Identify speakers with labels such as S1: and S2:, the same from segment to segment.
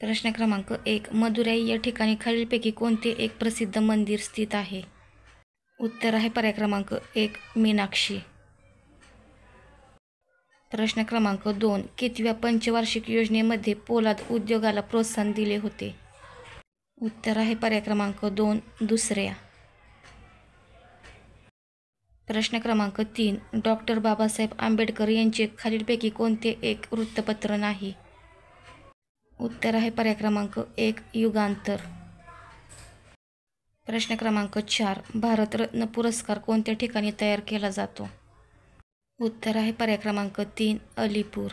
S1: प्रश्न क्रमांक 1. मदुराई या ठिकाणी खालीलपैकी कोणते एक प्रसिद्ध मंदिर स्थित आहे? उत्तर आहे पर्याय क्रमांक 1. मीनाक्षी. प्रश्न क्रमांक 2. कितव्या पंचवार्षिक योजनेमध्ये पोलाद उद्योगाला प्रोत्साहन दिले होते? उत्तर आहे पर्याय क्रमांक 2. दुसऱ्या. प्रश्न क्रमांक 3. डॉक्टर बाबासाहेब आंबेडकर यांचे खालीलपैकी कोणते एक वृत्तपत्र नाही? उत्तर आहे पर्याय क्रमांक 1. युगांतर. प्रश्न क्रमांक 4. भारतरत्न पुरस्कार कोणत्या ठिकाणी तयार केला जातो? उत्तर आहे पर्याय क्रमांक 3. अलीपूर.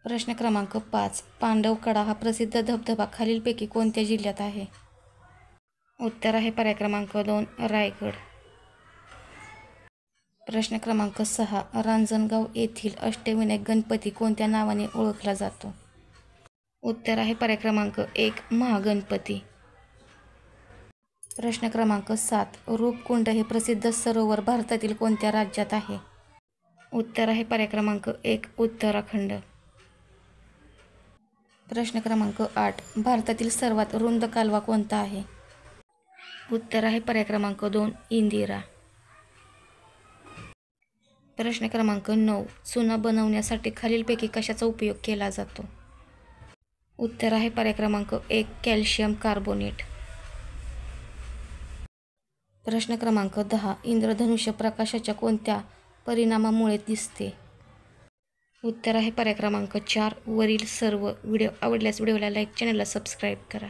S1: प्रश्न क्रमांक 5. पांडवकडा हा प्रसिद्ध धबधबा खालीलपैकी कोणत्या जिल्ह्यात आहे? उत्तर आहे पर्याय क्रमांक 2. रायगड. प्रश्न क्रमांक 6. रांजणगाव येथील अष्टविनायक गणपती कोणत्या नावाने ओळखला जातो? उत्तर आहे पर्याय क्रमांक 1. महागणपती. प्रश्न क्रमांक 7. रूपकुंड हे प्रसिद्ध सरोवर भारतातील कोणत्या राज्यात आहे? उत्तर आहे पर्याय क्रमांक 1. उत्तराखंड. प्रश्न क्रमांक 8. भारतातील सर्वात रुंद कालवा कोणता आहे? उत्तर आहे पर्याय क्रमांक 2. इंदिरा. प्रश्न क्रमांक 9. चुना बनवण्यासाठी खालीलपैकी कशाचा उपयोग केला जातो? उत्तर आहे पर्याय क्रमांक 1. Calcium carbonate. प्रश्न क्रमांक 10. इंद्रधनुष्य प्रकाशाच्या कोणत्या परिणामामुळे दिसते? उत्तर आहे पर्याय क्रमांक 4. वरील सर्व. व्हिडिओ आवडल्यास व्हिडिओला लाईक, चॅनलला सबस्क्राईब करा.